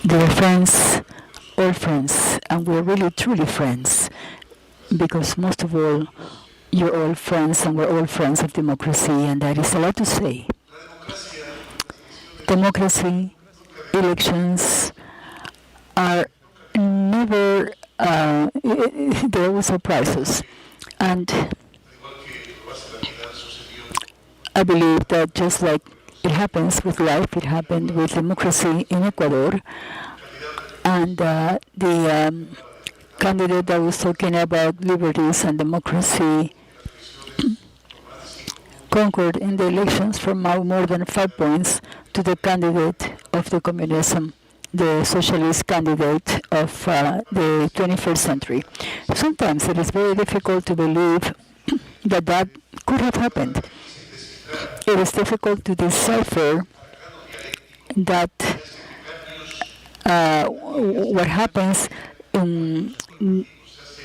Dear friends, all friends, and we're really truly friends, because most of all, you're all friends, and we're all friends of democracy, and that is a lot to say. Democracy, elections are never, they're always surprises. And I believe that just like it happens with life, it happened with democracy in Ecuador. And the candidate that was talking about liberties and democracy conquered in the elections from more than 5 points to the candidate of the communism, the socialist candidate of the 21st century. Sometimes it is very difficult to believe that that could have happened. It is difficult to decipher that what happens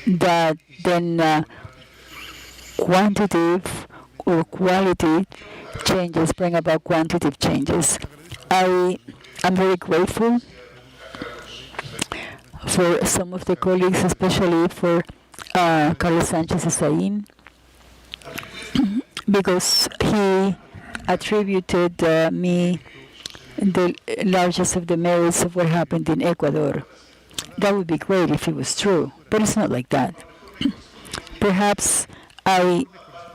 that then quantitative or quality changes bring about quantitative changes. I am very grateful for some of the colleagues, especially for Carlos Sanchez Esain, because he attributed me the largest of the merits of what happened in Ecuador. That would be great if it was true, but it's not like that. Perhaps I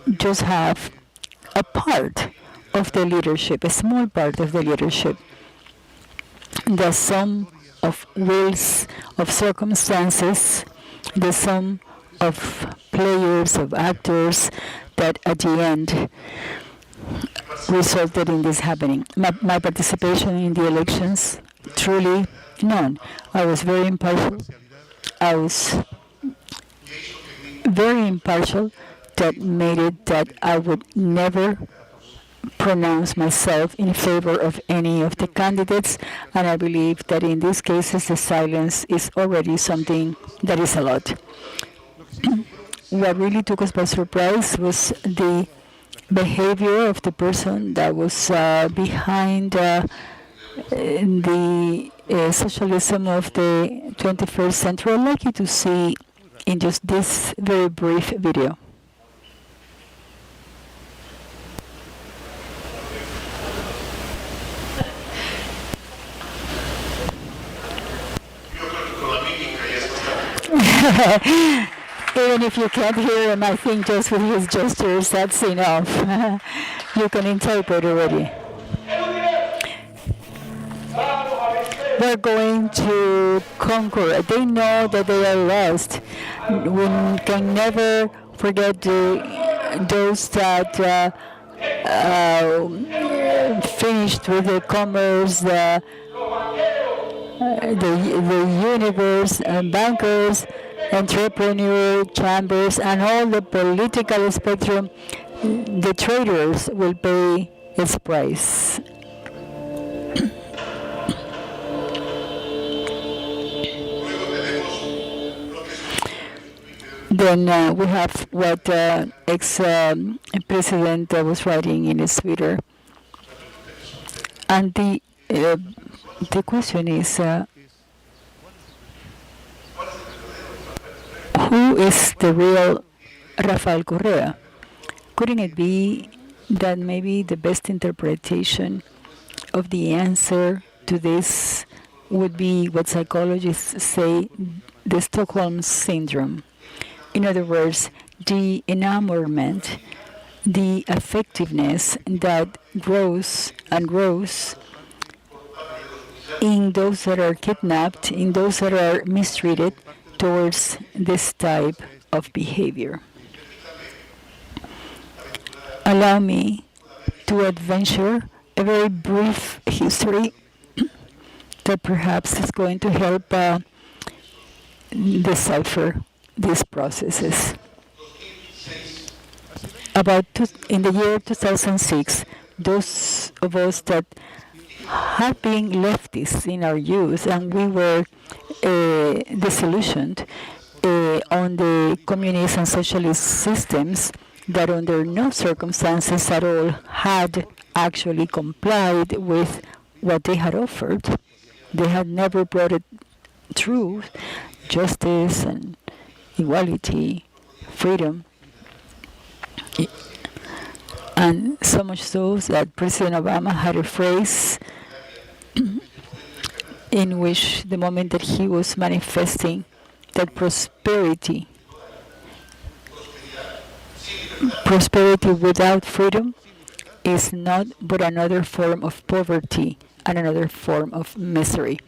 just have a part of the leadership, a small part of the leadership, the sum of wills, of circumstances, the sum of players, of actors, that at the end resulted in this happening. My participation in the elections, truly none. I was very impartial. I was very impartial. That made it that I would never pronounce myself in favor of any of the candidates, and I believe that in these cases the silence is already something that is a lot. What really took us by surprise was the behavior of the person that was behind the socialism of the 21st century. I'd like you to see in just this very brief video. Even if you can't hear him, I think just with his gestures, that's enough. You can interpret already. They're going to conquer. They know that they are lost. We can never forget those that finished with the commerce, the universe, and bankers, entrepreneur chambers, and all the political spectrum. The traders will pay its price. Then we have what ex-president was writing in his Twitter. And the question is, who is the real Rafael Correa? Couldn't it be that maybe the best interpretation of the answer to this would be what psychologists say, the Stockholm Syndrome? In other words, the enamorment, the affectiveness that grows and grows in those that are kidnapped, in those that are mistreated towards this type of behavior. Allow me to adventure a very brief history that perhaps is going to help decipher these processes. In the year 2006, those of us that had been leftists in our youth, and we were disillusioned on the communist and socialist systems that under no circumstances at all had actually complied with what they had offered. They had never brought it truth, justice, and equality, freedom. And so much so that President Obama had a phrase in which the moment that he was manifesting that prosperity without freedom is not but another form of poverty and another form of misery.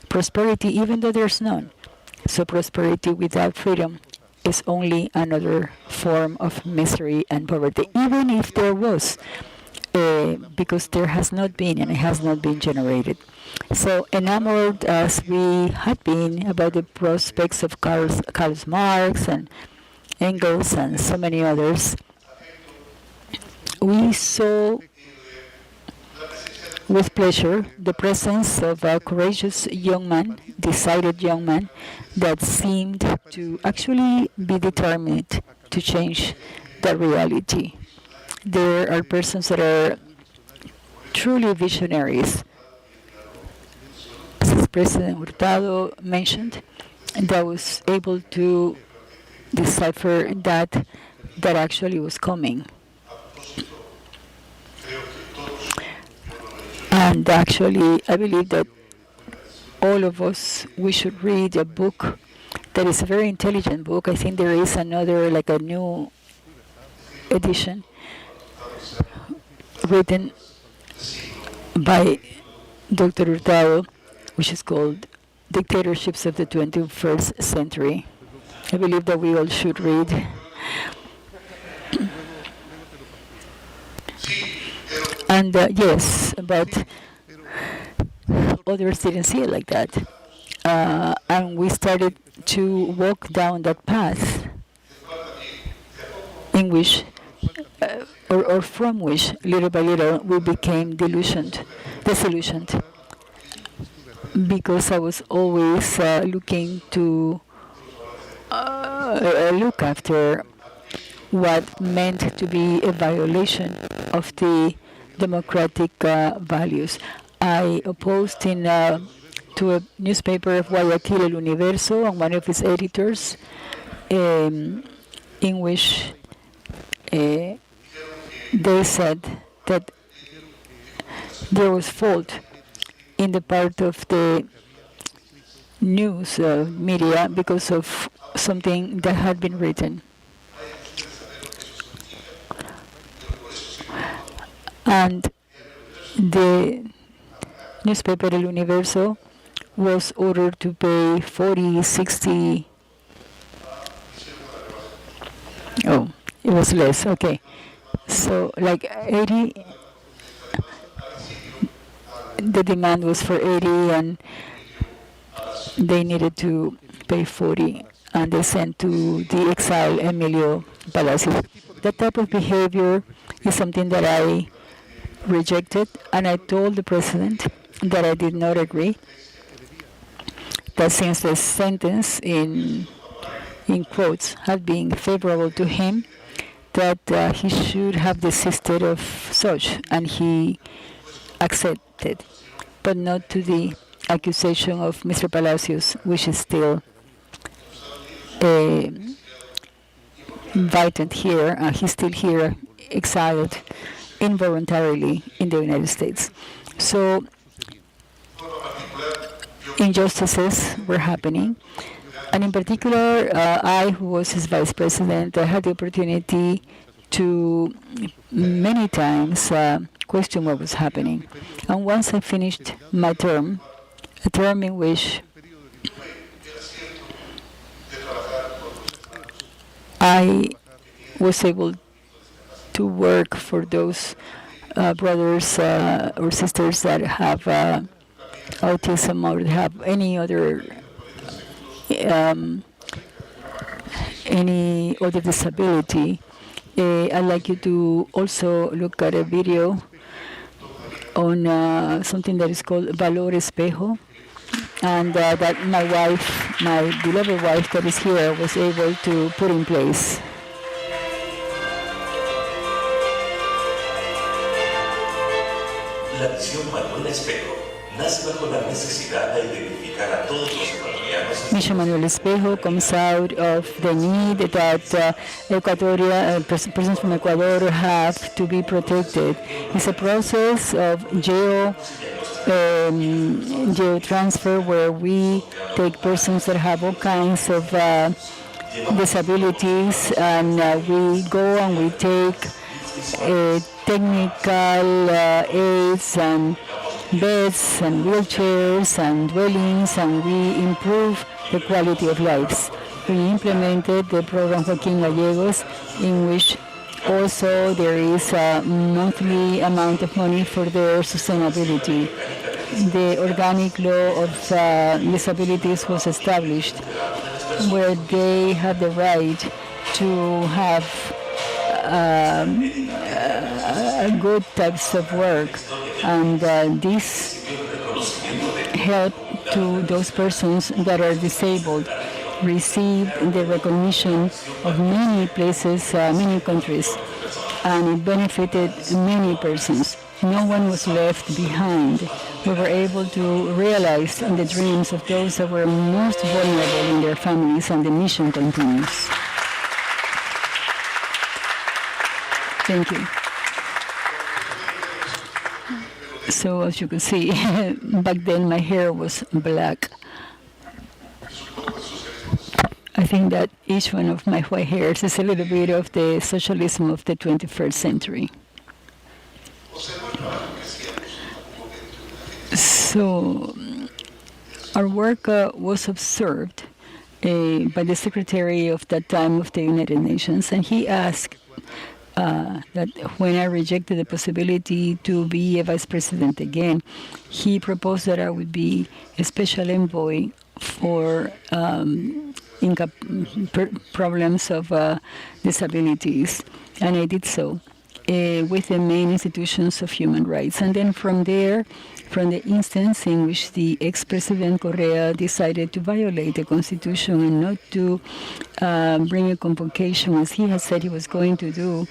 Prosperity even though there's none. So prosperity without freedom is only another form of misery and poverty, even if there was, because there has not been and it has not been generated. So enamored as we had been about the prospects of Karl Marx and Engels and so many others, we saw with pleasure the presence of a courageous young man, decided young man, that seemed to actually be determined to change the reality. There are persons that are truly visionaries, as President Hurtado mentioned, that was able to decipher that actually was coming. And actually, I believe that all of us, we should read a book that is a very intelligent book. I think there is another, like a new edition, written by Dr. Hurtado, which is called Dictatorships of the 21st Century. I believe that we all should read. And yes, but others didn't see it like that. And we started to walk down that path in which, or from which, little by little, we became disillusioned. Because I was always looking to look after what meant to be a violation of the democratic values. I opposed to a newspaper of Guayaquil, El Universo, and one of its editors, in which they said that there was fault in the part of the news media because of something that had been written. And the newspaper El Universo was ordered to pay 40, 60. Oh, it was less. Okay. So like 80, the demand was for 80 and they needed to pay 40, and they sent to the exile Emilio Palacios. That type of behavior is something that I rejected, and I told the president that I did not agree, that since the sentence in quotes had been favorable to him, that he should have desisted of such, and he accepted, but not to the accusation of Mr. Palacios, which is still invited here. He's still here, exiled involuntarily in the United States. So injustices were happening. And in particular, I, who was his vice president, I had the opportunity to many times question what was happening. And once I finished my term, a term in which I was able to work for those brothers or sisters that have autism or have any other disability. I'd like you to also look at a video on something that is called Valor Espejo, and that my wife, my beloved wife that is here, was able to put in place. La visión Valor Espejo Mission Manuel Espejo comes out of the need that persons from Ecuador have to be protected. It's a process of geo-transfer where we take persons that have all kinds of disabilities and we go and we take technical aids and beds and wheelchairs and dwellings, and we improve the quality of lives. We implemented the program Joaquin Gallegos, in which also there is a monthly amount of money for their sustainability. The organic law of disabilities was established, where they have the right to have good types of work, and this help to those persons that are disabled receive the recognition of many places, many countries, and it benefited many persons. No one was left behind. We were able to realize the dreams of those that were most vulnerable in their families, and the mission continues. Thank you. So as you can see, back then my hair was black. I think that each one of my white hairs is a little bit of the socialism of the 21st century. So our work was observed by the secretary of that time of the United Nations, and he asked that when I rejected the possibility to be a vice president again, he proposed that I would be a special envoy for problems of disabilities, and I did so with the main institutions of human rights. And then from there, from the instance in which the ex-president Correa decided to violate the constitution and not to bring a convocation as he had said he was going to do,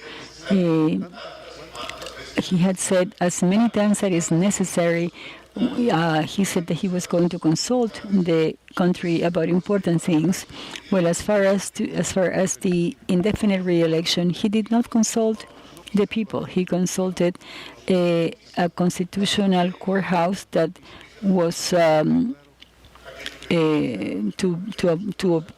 he had said as many times as is necessary. He said that he was going to consult the country about important things. Well, as far as the indefinite re-election, he did not consult the people. He consulted a constitutional courthouse that was to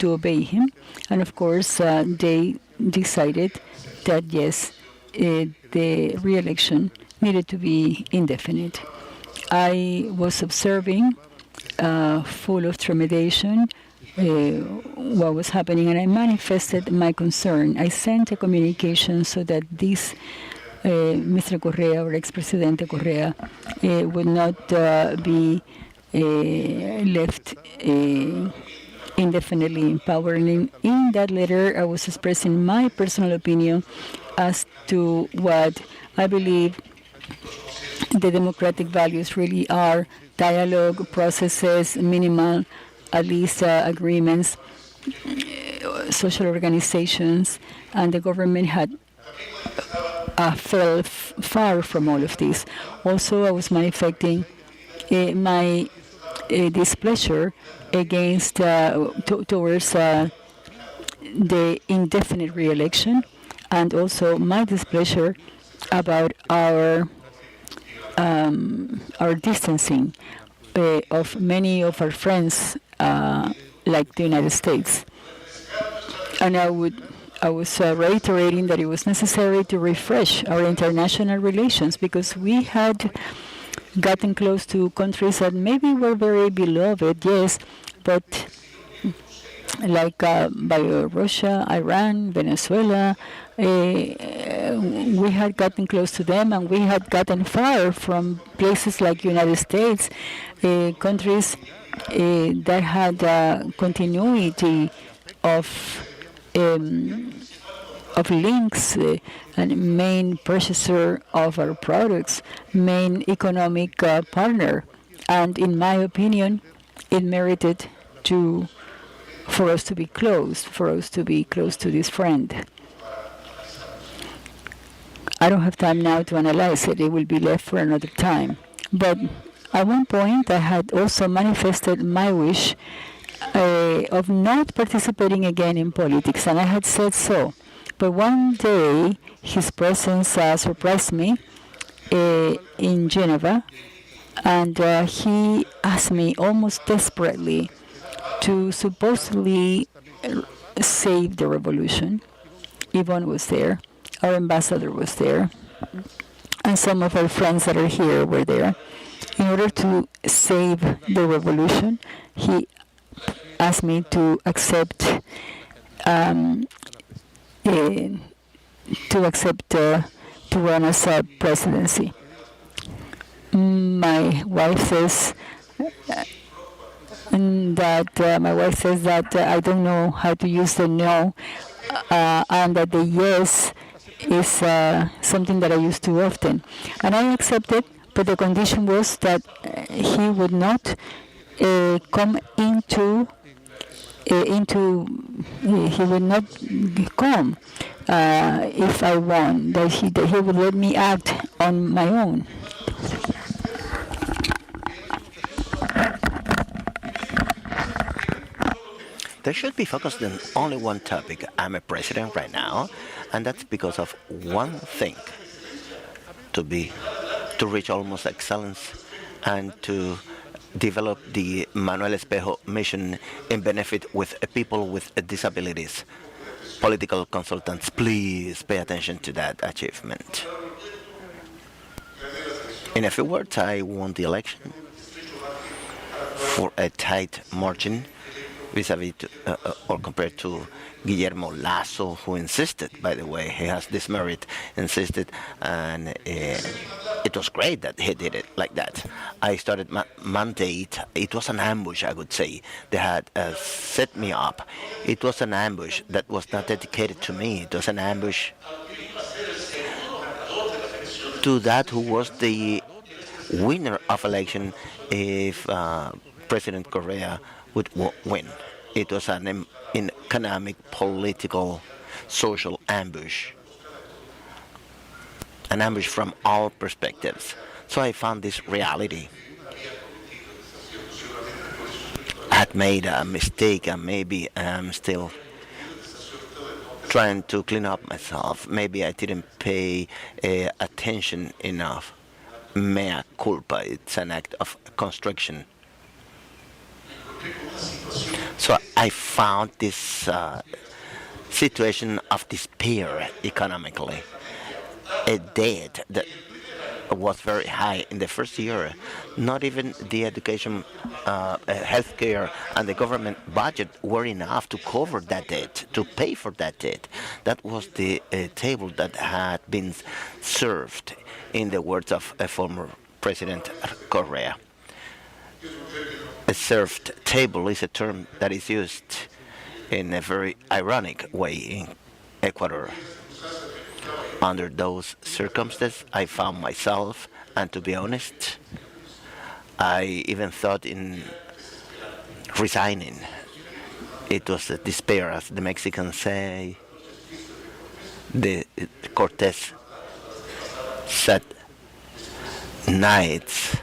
obey him, and of course they decided that yes, the re-election needed to be indefinite. I was observing, full of trepidation, what was happening, and I manifested my concern. I sent a communication so that this Mr. Correa, or ex-presidente Correa, would not be left indefinitely in power. And in that letter, I was expressing my personal opinion as to what I believe the democratic values really are: dialogue, processes, minimal, at least agreements, social organizations, and the government had fell far from all of this. Also, I was manifesting my displeasure against towards the indefinite re-election, and also my displeasure about our distancing of many of our friends, like the United States. And I was reiterating that it was necessary to refresh our international relations, because we had gotten close to countries that maybe were very beloved, yes, but like by Russia, Iran, Venezuela, we had gotten close to them, and we had gotten far from places like United States, countries that had continuity of links, and main purchaser of our products, main economic partner. And in my opinion, it merited for us to be close to this friend. I don't have time now to analyze it. It will be left for another time. But At one point, I had also manifested my wish of not participating again in politics, and I had said so. But one day, his presence surprised me in Geneva, and he asked me almost desperately to supposedly save the revolution. Yvonne was there, our ambassador was there, and some of our friends that are here were there. In order to save the revolution, he asked me to accept to run as a presidency. My wife says that I don't know how to use the no, and that the yes is something that I use too often. And I accepted, but the condition was that he would not come he would not come if I won, that he would let me act on my own. They should be focused on only one topic. I'm a president right now, and that's because of one thing: to reach almost excellence and to develop the Manuel Espejo mission in benefit with people with disabilities. Political consultants, please pay attention to that achievement. In a few words, I won the election for a tight margin vis-a-vis or compared to Guillermo Lasso, who insisted, by the way, he has this merit, insisted, and it was great that he did it like that. I started my mandate. It was an ambush, I would say. They had set me up. It was an ambush that was not dedicated to me. It was an ambush to that who was the winner of election if President Correa would win. It was an economic, political, social ambush. An ambush from all perspectives. So I found this reality. I had made a mistake, and maybe I'm still trying to clean up myself. Maybe I didn't pay attention enough. Mea culpa. It's an act of constriction. So I found this situation of despair economically. A debt that was very high in the first year. Not even the education, healthcare, and the government budget were enough to cover that debt, to pay for that debt. That was the table that had been served, in the words of former President Correa. A served table is a term that is used in a very ironic way in Ecuador. Under those circumstances, I found myself, and to be honest, I even thought in resigning. It was a despair, as the Mexicans say. The Cortés said nights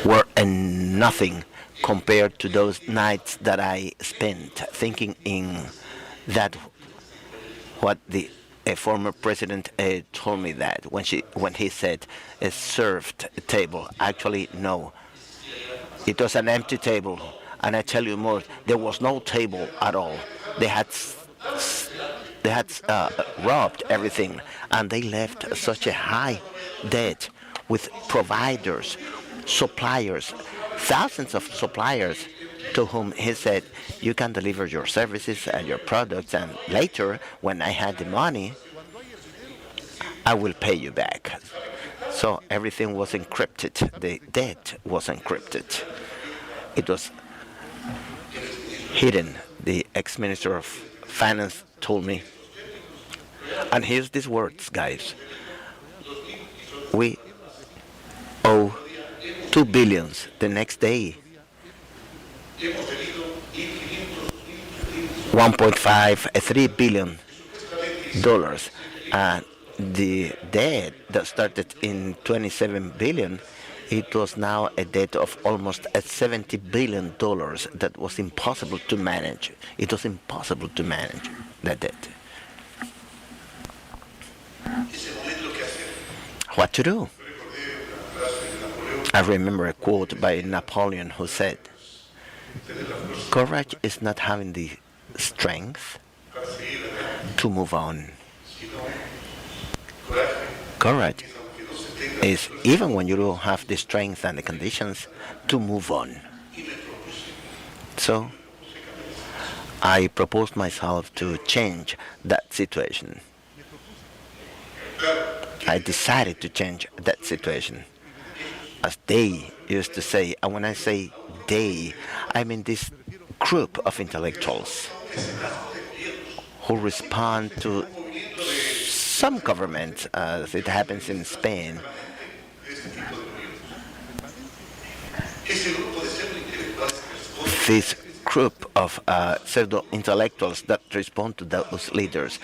were nothing compared to those nights that I spent thinking in that what the a former president told me that when he said a served table. Actually, no. It was an empty table, and I tell you more. There was no table at all. They had robbed everything, and they left such a high debt with providers, suppliers, thousands of suppliers to whom he said, you can deliver your services and your products, and later, when I had the money, I will pay you back. So everything was encrypted. The debt was encrypted. It was hidden. The ex-minister of Finance told me. And here's these words, guys. We owe 2 billion the next day. 1.5, $3 billion. And the debt that started in 27 billion It was now a debt of almost $70 billion that was impossible to manage. It was impossible to manage that debt. What to do? I remember a quote by Napoleon who said, "Courage is not having the strength to move on. Courage is even when you don't have the strength and the conditions to move on." So I proposed myself to change that situation. I decided to change that situation. As they used to say, and when I say they, I mean this group of intellectuals who respond to some government, as it happens in Spain. This group of pseudo-intellectuals that respond to those leaders,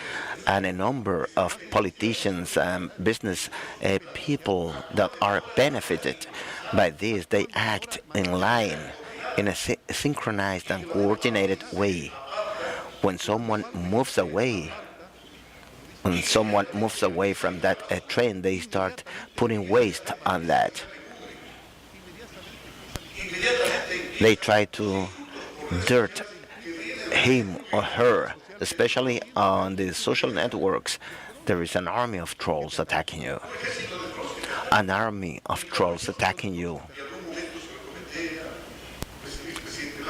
and a number of politicians and business people that are benefited by this, they act in line in a synchronized and coordinated way. When someone moves away from that trend, they start putting waste on that. They try to dirt him or her, especially on the social networks. There is an army of trolls attacking you. An army of trolls attacking you.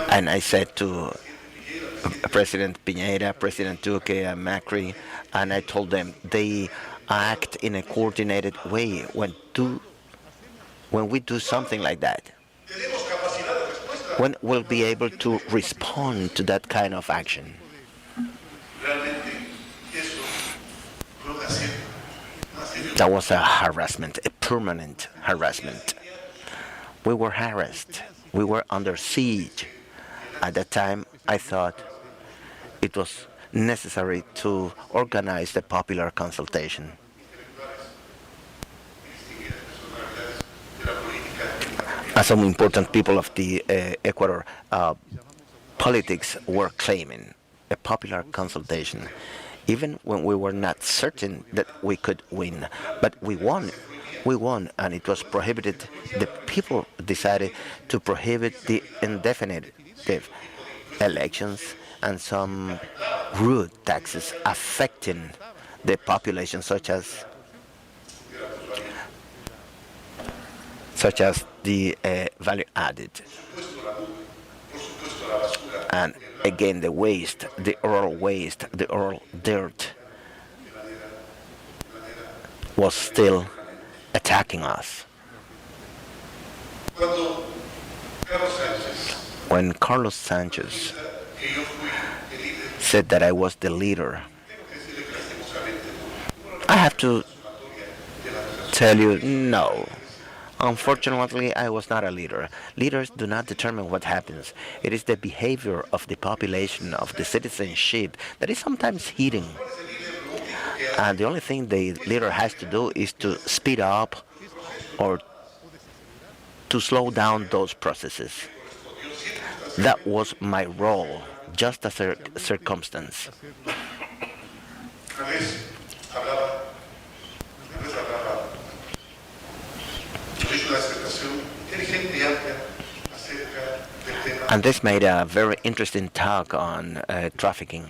And I said to President Piñera, President Duque, and Macri, and I told them they act in a coordinated way when we do something like that. When we'll be able to respond to that kind of action. That was a harassment, a permanent harassment. We were harassed. We were under siege. At that time, I thought it was necessary to organize the popular consultation. As some important people of the Ecuador politics were claiming a popular consultation, even when we were not certain that we could win. But we won. We won, and it was prohibited. The people decided to prohibit the indefinite elections and some rude taxes affecting the population, such as the value added. And again, the waste, the oral dirt was still attacking us. When Carlos Sanchez said that I was the leader, I have to tell you, no. Unfortunately, I was not a leader. Leaders do not determine what happens. It is the behavior of the population, of the citizenship, that is sometimes hidden. And the only thing the leader has to do is to speed up or to slow down those processes. That was my role, just as a circumstance. And this made a very interesting talk on trafficking.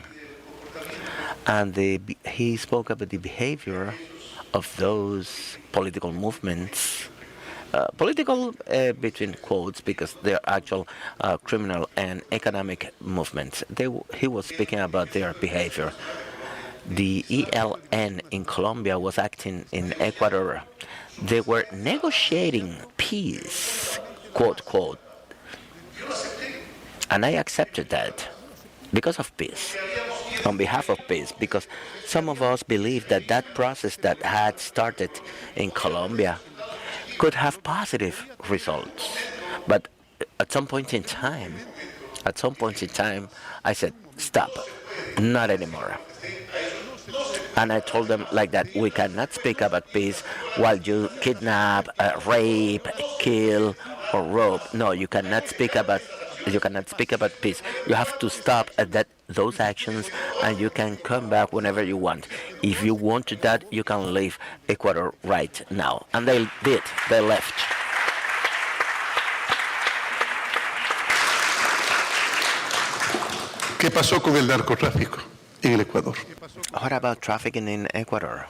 And he spoke about the behavior of those political movements, political between quotes, because they're actual criminal and economic movements. He was speaking about their behavior. The ELN in Colombia was acting in Ecuador. They were negotiating peace, quote, quote. And I accepted that because of peace, on behalf of peace, because some of us believed that that process that had started in Colombia could have positive results. But at some point in time, I said, stop, not anymore. And I told them like that, we cannot speak about peace while you kidnap, rape, kill, or rob. No, you cannot speak about peace. You have to stop at those actions, and you can come back whenever you want. If you want to that, you can leave Ecuador right now. And they did. They left. ¿Qué pasó con el narcotráfico en el Ecuador? What about trafficking in Ecuador?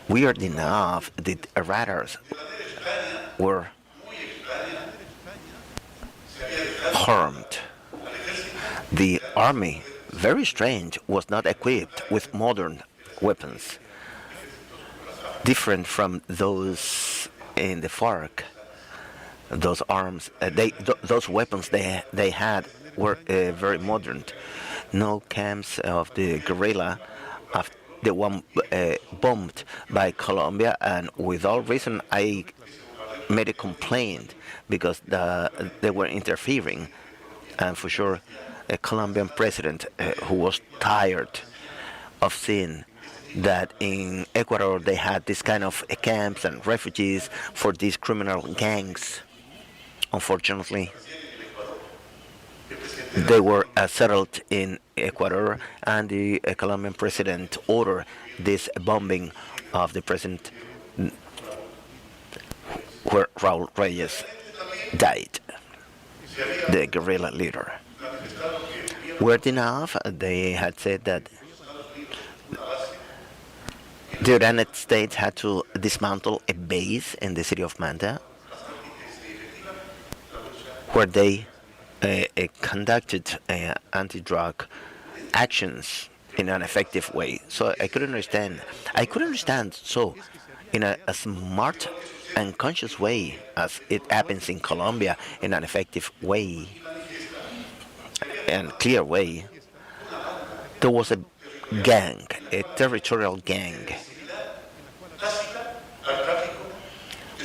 Weird enough, the radars were harmed. The army, very strange, was not equipped with modern weapons, different from those in the FARC. Those arms, those weapons they had were very modern. No camps of the guerrilla, of the one bombed by Colombia, and with all reason I made a complaint because they were interfering, and for sure a Colombian president who was tired of seeing that in Ecuador they had this kind of camps and refugees for these criminal gangs. Unfortunately, they were settled in Ecuador, and the Colombian president ordered this bombing of the president where Raul Reyes died, the guerrilla leader. Weird enough, they had said that the United States had to dismantle a base in the city of Manta where they conducted anti-drug actions in an effective way. So I couldn't understand. I could understand so in a smart and conscious way as it happens in Colombia in an effective way and clear way. There was a gang, a territorial gang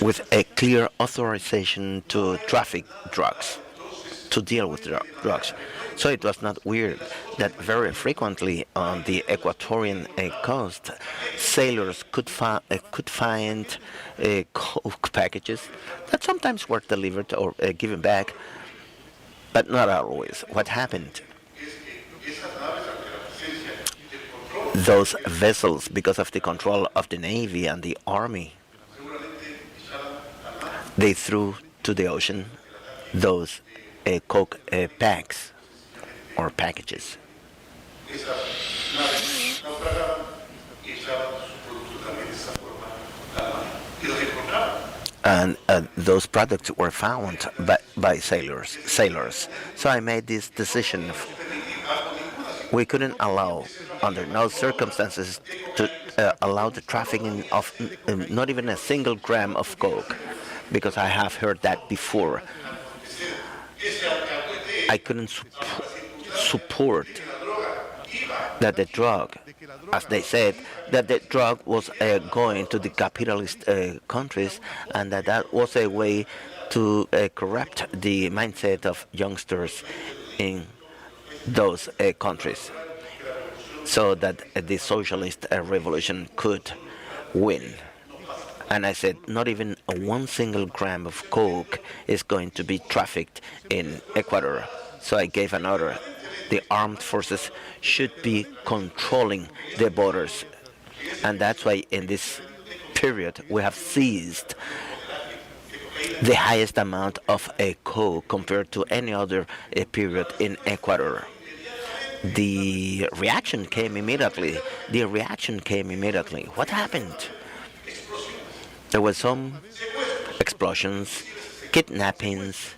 with a clear authorization to traffic drugs, to deal with drugs. So it was not weird that very frequently on the Ecuadorian coast, sailors could find coke packages that sometimes were delivered or given back, but not always. What happened? Those vessels, because of the control of the Navy and the Army, they threw to the ocean those coke packs or packages. And those products were found by sailors. So I made this decision. We couldn't allow, under no circumstances, to allow the trafficking of not even a single gram of coke, because I have heard that before. I couldn't support that the drug, as they said, that the drug was going to the capitalist countries, and that was a way to corrupt the mindset of youngsters in those countries, so that the socialist revolution could win. And I said, not even one single gram of coke is going to be trafficked in Ecuador. So I gave an order. The armed forces should be controlling the borders. And that's why in this period we have seized the highest amount of coke compared to any other period in Ecuador. The reaction came immediately. What happened? There were some explosions, kidnappings.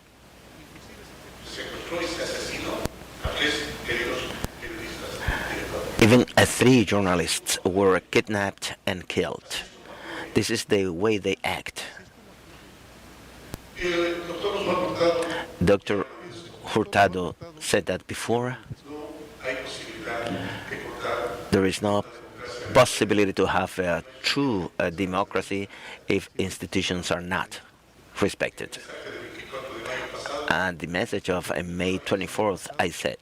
Even 3 journalists were kidnapped and killed. This is the way they act. Dr. Hurtado said that before. There is no possibility to have a true democracy if institutions are not respected. And the message of May 24th, I said,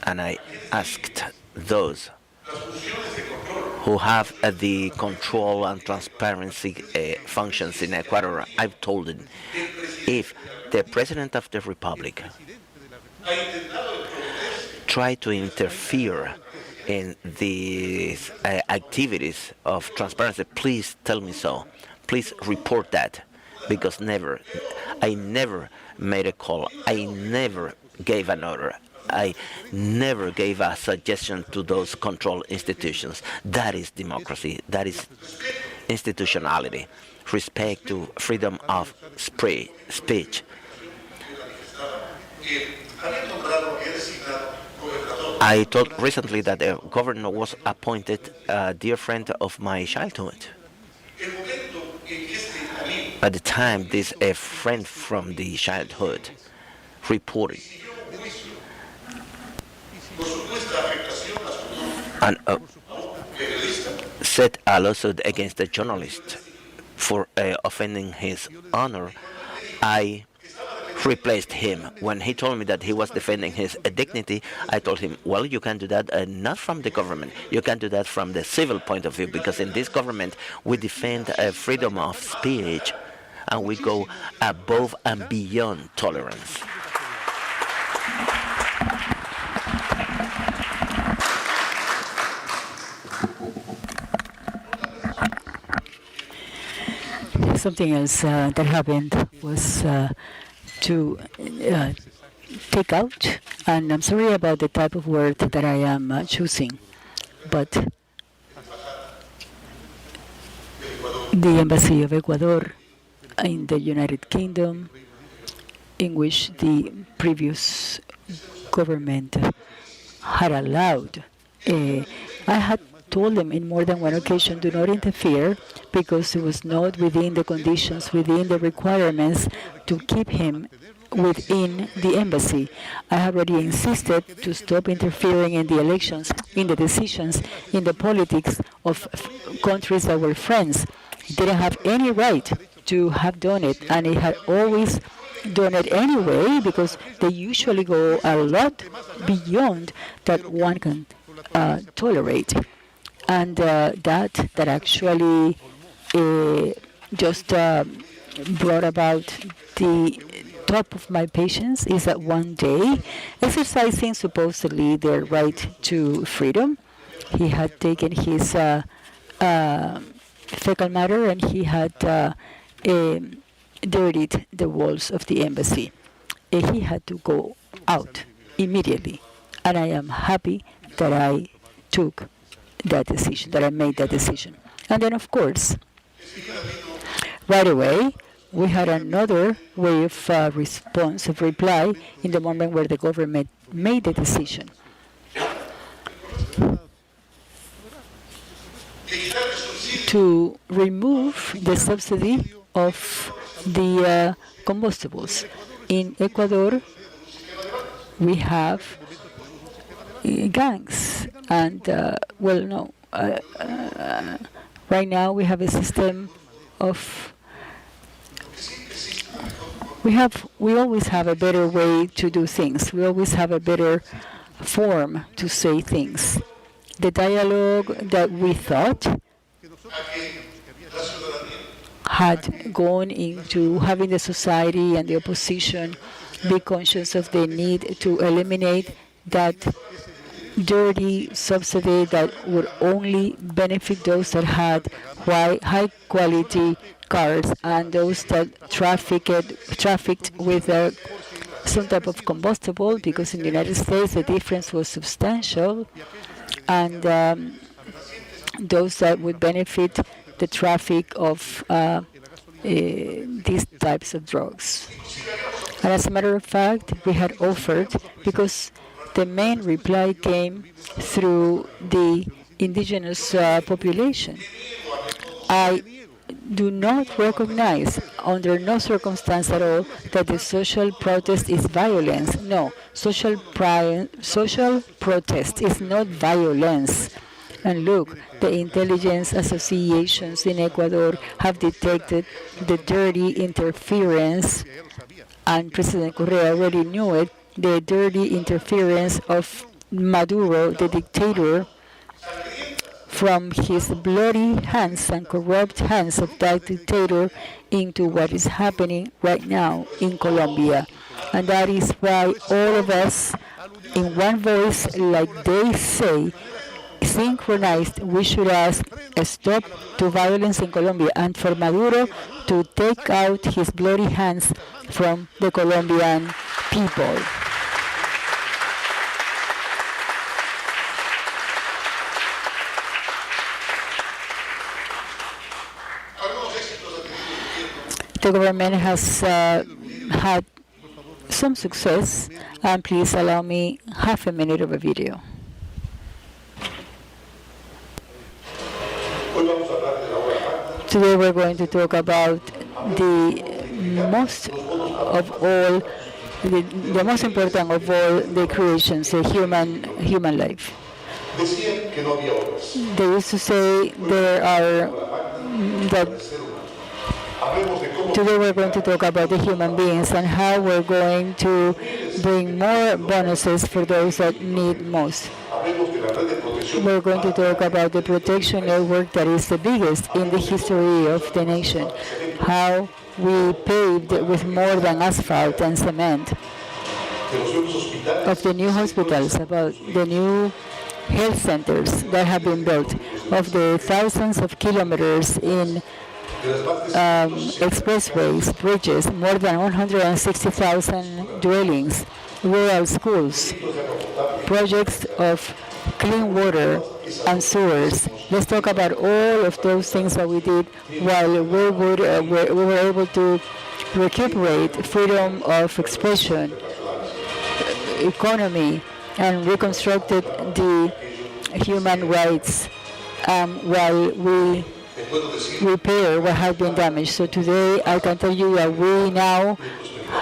and I asked those who have the control and transparency functions in Ecuador, I've told them, if the President of the Republic try to interfere in these activities of transparency, please tell me so. Please report that, because I never made a call. I never gave an order. I never gave a suggestion to those control institutions. That is democracy. That is institutionality. Respect to freedom of speech. I told recently that a governor was appointed a dear friend of my childhood. At the time, this a friend from the childhood reported and set a lawsuit against the journalist for offending his honor. I replaced him. When he told me that he was defending his dignity, I told him, well, you can do that not from the government. You can do that from the civil point of view, because in this government we defend freedom of speech and we go above and beyond tolerance. Something else that happened was to take out, and I'm sorry about the type of word that I am choosing, but the Embassy of Ecuador in the United Kingdom, in which the previous government had allowed, I had told them in more than one occasion, do not interfere, because it was not within the conditions, within the requirements to keep him within the embassy. I have already insisted to stop interfering in the elections, in the decisions, in the politics of countries that were friends. He didn't have any right to have done it, and he had always done it anyway, because they usually go a lot beyond that one can tolerate. And that actually just brought about the top of my patience is that one day, exercising supposedly their right to freedom, he had taken his fecal matter and he had dirtied the walls of the embassy. He had to go out immediately, and I am happy that I took that decision, that I made that decision. And then, of course, right away, we had another way of response, of reply, in the moment where the government made the decision. To remove the subsidy of the combustibles. In Ecuador, we have gangs, and right now we have a system of we always have a better way to do things. We always have a better form to say things. The dialogue that we thought had gone into having the society and the opposition be conscious of the need to eliminate that dirty subsidy that would only benefit those that had high quality cars and those that trafficked with some type of combustible, because in the United States the difference was substantial, and those that would benefit the traffic of these types of drugs. And as a matter of fact, we had offered, because the main reply came through the indigenous population. I do not recognize, under no circumstance at all, that the social protest is violence. No, social protest is not violence. And look, the intelligence associations in Ecuador have detected the dirty interference, and President Correa already knew it, the dirty interference of Maduro, the dictator, from his bloody hands and corrupt hands of that dictator into what is happening right now in Colombia. And that is why all of us, in one voice, like they say, synchronized, we should ask a stop to violence in Colombia and for Maduro to take out his bloody hands from the Colombian people. The government has had some success, and please allow me half a minute of a video. Today we're going to talk about the most of all, the most important of all the creations, the human life. They used to say there are that. Today we're going to talk about the human beings and how we're going to bring more bonuses for those that need most. We're going to talk about the protection network that is the biggest in the history of the nation, how we paved with more than asphalt and cement, of the new hospitals, about the new health centers that have been built, of the thousands of kilometers in expressways, bridges, more than 160,000 dwellings, rural schools, projects of clean water and sewers. Let's talk about all of those things that we did while we were able to recuperate freedom of expression, economy, and reconstructed the human rights while we repair what had been damaged. So today I can tell you that we now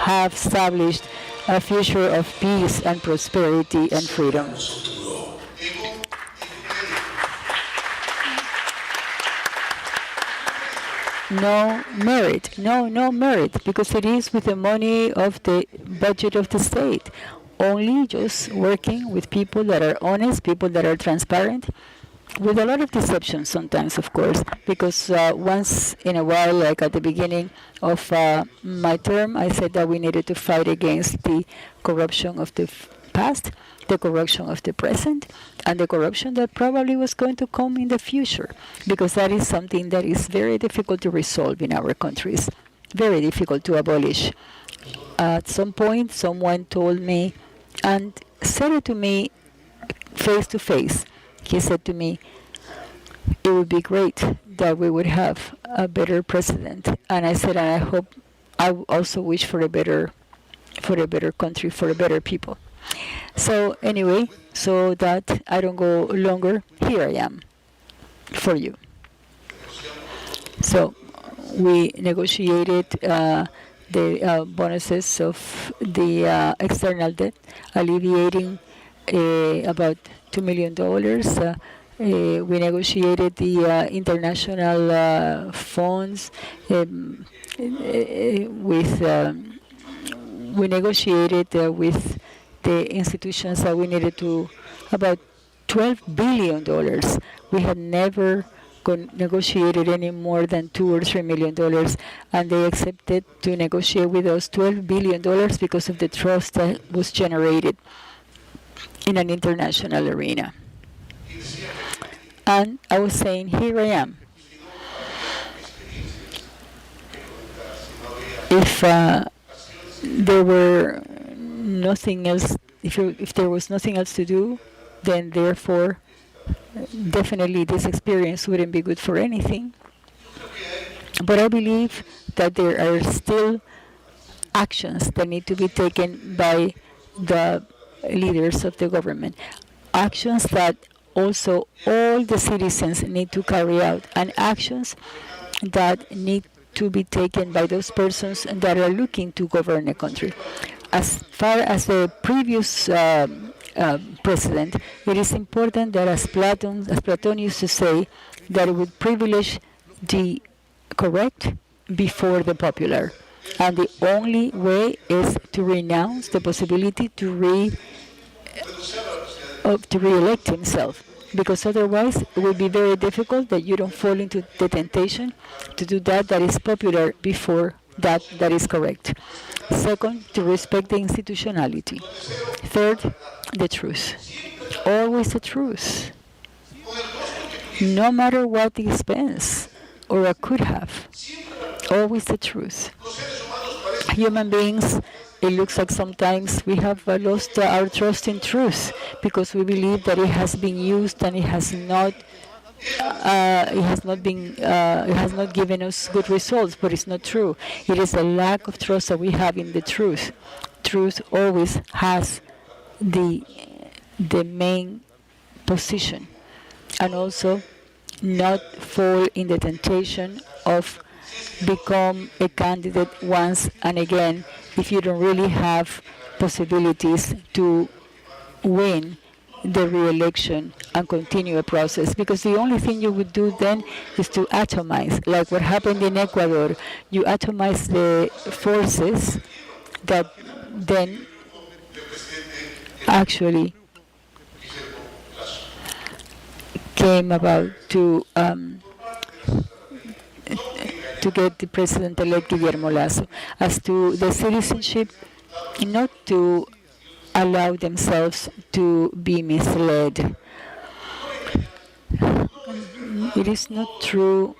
have established a future of peace and prosperity and freedom. No merit, because it is with the money of the budget of the state. Only just working with people that are honest, people that are transparent, with a lot of deception sometimes, of course, because once in a while, like at the beginning of my term, I said that we needed to fight against the corruption of the past, the corruption of the present, and the corruption that probably was going to come in the future, because that is something that is very difficult to resolve in our countries, very difficult to abolish. At some point, someone told me and said it to me face to face. He said to me, it would be great that we would have a better president. And I said, and I hope, I also wish for a better country, for a better people. So anyway, so that I don't go longer, here I am for So we negotiated the bonuses of the external debt, alleviating about $2 million. We negotiated the international funds we negotiated with the institutions that we needed to about $12 billion. We had never negotiated any more than $2 or $3 million, and they accepted to negotiate with us $12 billion because of the trust that was generated in an international arena. And I was saying, here I am. If there were nothing else, if there was nothing else to do, then therefore, definitely this experience wouldn't be good for anything. But I believe that there are still actions that need to be taken by the leaders of the government, actions that also all the citizens need to carry out, and actions that need to be taken by those persons that are looking to govern a country. As far as the previous president, it is important that as Platon used to say, that it would privilege the correct before the popular. And the only way is to renounce the possibility to re-elect himself, because otherwise it will be very difficult that you don't fall into the temptation to do that is popular before that is correct. Second, to respect the institutionality. Third, the truth. Always the truth. No matter what the expense or a could have. Always the truth. Human beings, it looks like sometimes we have lost our trust in truth because we believe that it has been used and it has not given us good results, but it's not true. It is a lack of trust that we have in the truth. Truth always has the main position, and also not fall in the temptation of become a candidate once and again if you don't really have possibilities to win the re-election and continue a process, because the only thing you would do then is to atomize, like what happened in Ecuador. You atomize the forces that then actually came about to get the president-elect Guillermo Lasso. As to the citizenship, not to allow themselves to be misled. It is not true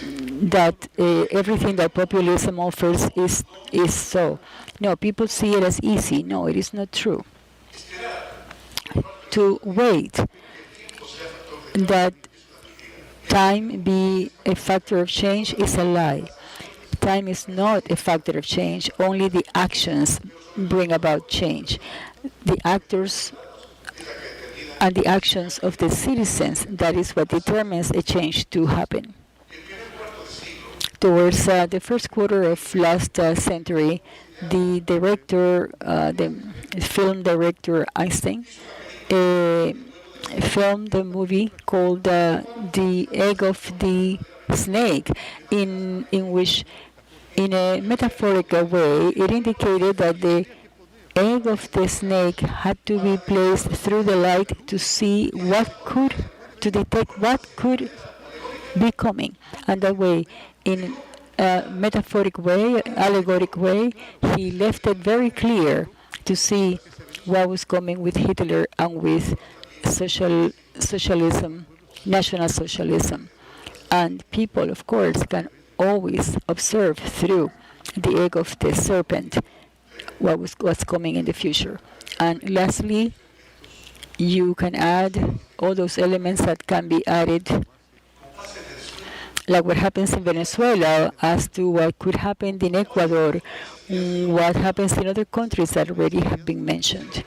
that everything that populism offers is so. No, people see it as easy. No, it is not true. To wait that time be a factor of change is a lie. Time is not a factor of change. Only the actions bring about change. The actors and the actions of the citizens, that is what determines a change to happen. Towards the first quarter of last century, the film director Einstein, filmed a movie called The Egg of the Snake, in which, in a metaphorical way, it indicated that the egg of the snake had to be placed through the light to see to detect what could be coming. And that way, in a metaphoric way, allegoric way, he left it very clear to see what was coming with Hitler and with socialism, National Socialism. And people, of course, can always observe through the egg of the serpent what's coming in the future. And lastly, you can add all those elements that can be added, like what happens in Venezuela, as to what could happen in Ecuador, what happens in other countries that already have been mentioned.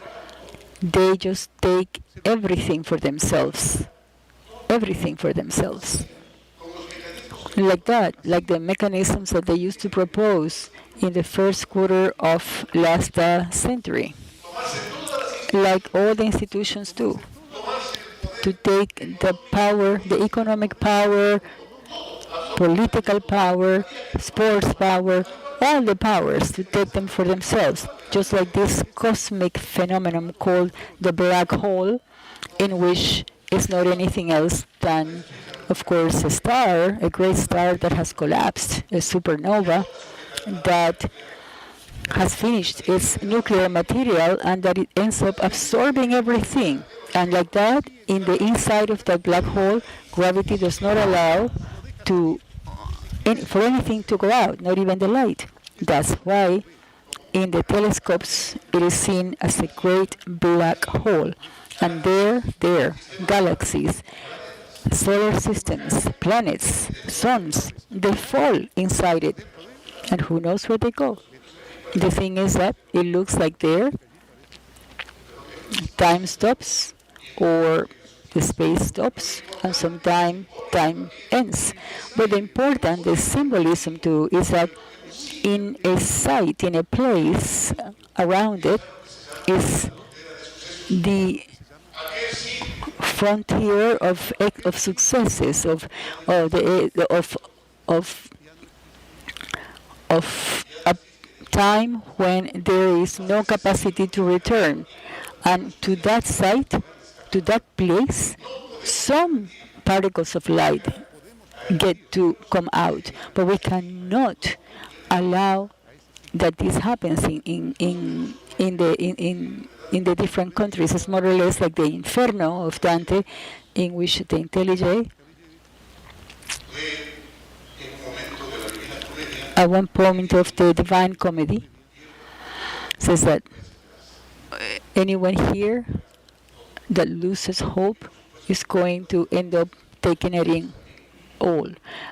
They just take everything for themselves. Everything for themselves. Like that, like the mechanisms that they used to propose in the first quarter of last century. Like all the institutions do. To take the power, the economic power, political power, sports power, all the powers, to take them for themselves. Just like this cosmic phenomenon called the black hole, in which is not anything else than, of course, a star, a great star that has collapsed, a supernova that has finished its nuclear material, and that it ends up absorbing everything. And like that, in the inside of that black hole, gravity does not allow for anything to go out, not even the light. That's why in the telescopes it is seen as a great black hole. And there, galaxies, solar systems, planets, suns, they fall inside it. And who knows where they go? The thing is that it looks like there time stops, or the space stops, and sometime time ends. But the symbolism too, is that in a site, in a place around it, is the frontier of successes of a time when there is no capacity to return, and to that site, to that place, some particles of light get to come out, but we cannot allow that this happens in the different countries. It's more or less like the Inferno of Dante, in which the intelligent, at one point of the Divine Comedy, says that anyone here that loses hope is going to end up taking it in all.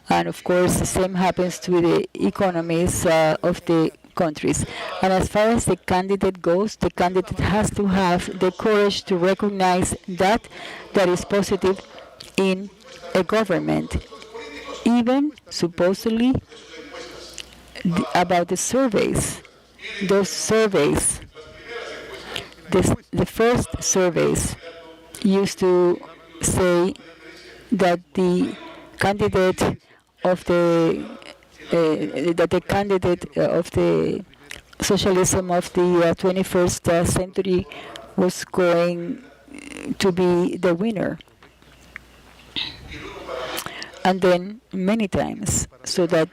And of course, the same happens to the economies of the countries. And as far as the candidate goes, the candidate has to have the courage to recognize that is positive in a government. Even supposedly about the surveys, those surveys, the first surveys used to say that the candidate of the socialism of the 21st century was going to be the winner. And then many times, so that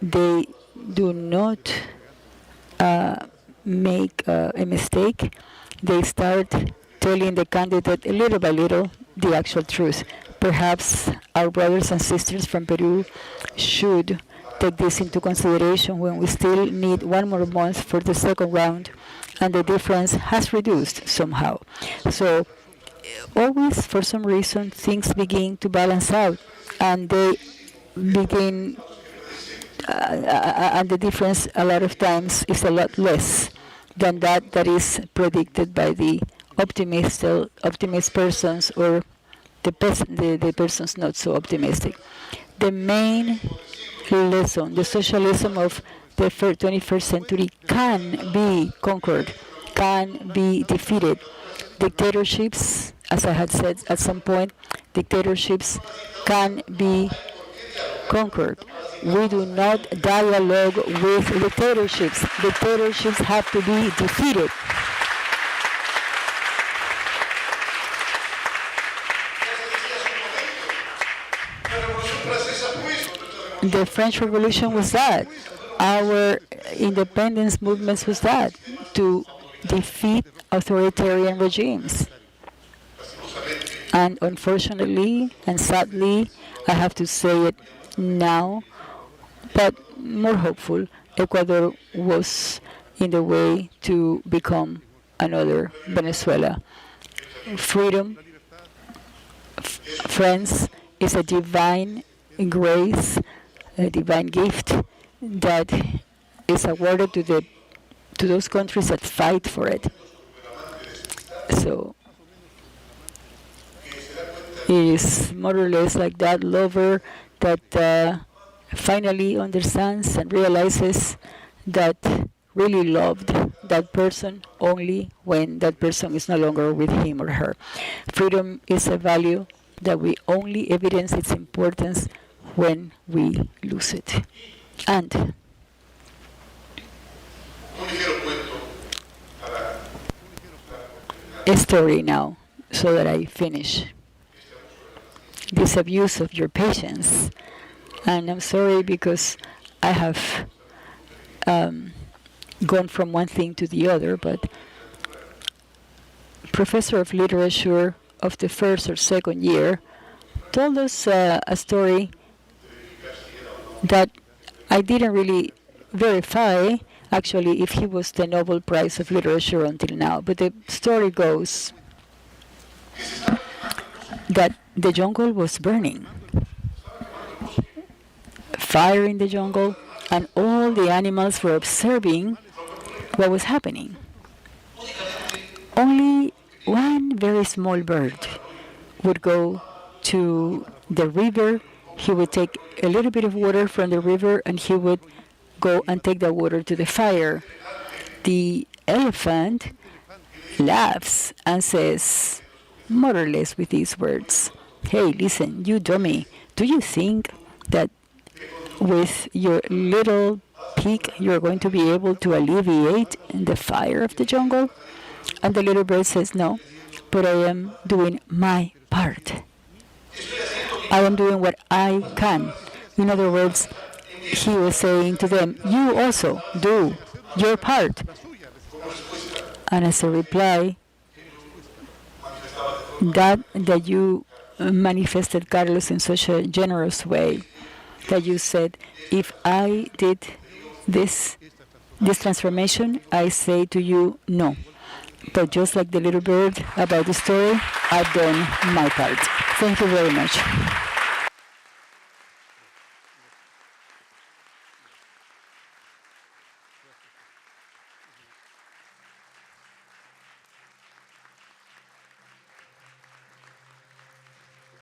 they do not make a mistake, they start telling the candidate little by little the actual truth. Perhaps our brothers and sisters from Peru should take this into consideration when we still need one more month for the second round, and the difference has reduced somehow. So always, for some reason, things begin to balance out, and they begin, and the difference a lot of times is a lot less than that is predicted by the optimist persons, or the persons not so optimistic. The main lesson, the socialism of the 21st century can be conquered, can be defeated. Dictatorships, as I had said at some point, dictatorships can be conquered. We do not dialogue with dictatorships. Dictatorships have to be defeated. The French Revolution was that. Our independence movements was that, to defeat authoritarian regimes. And unfortunately and sadly, I have to say it now, but more hopeful, Ecuador was in the way to become another Venezuela. Freedom, friends, is a divine grace, a divine gift that is awarded to those countries that fight for it. So it is more or less like that lover that finally understands and realizes that really loved that person only when that person is no longer with him or her. Freedom is a value that we only evidence its importance when we lose it. And a story now, so that I finish this abuse of your patience. And I'm sorry because I have gone from one thing to the other, but professor of literature of the first or second year told us a story that I didn't really verify, actually, if he was the Nobel Prize of Literature until now. But the story goes that the jungle was burning. Fire in the jungle, and all the animals were observing what was happening. Only one very small bird would go to the river. He would take a little bit of water from the river, and he would go and take the water to the fire. The elephant laughs and says, more or less with these words, hey, listen, you dummy, do you think that with your little peak you're going to be able to alleviate the fire of the jungle? And the little bird says, no, but I am doing my part. I am doing what I can. In other words, he was saying to them, you also do your part. And as a reply, that you manifested, Carlos, in such a generous way, that you said, if I did this transformation, I say to you, no. But just like the little bird about the story, I've done my part. Thank you very much.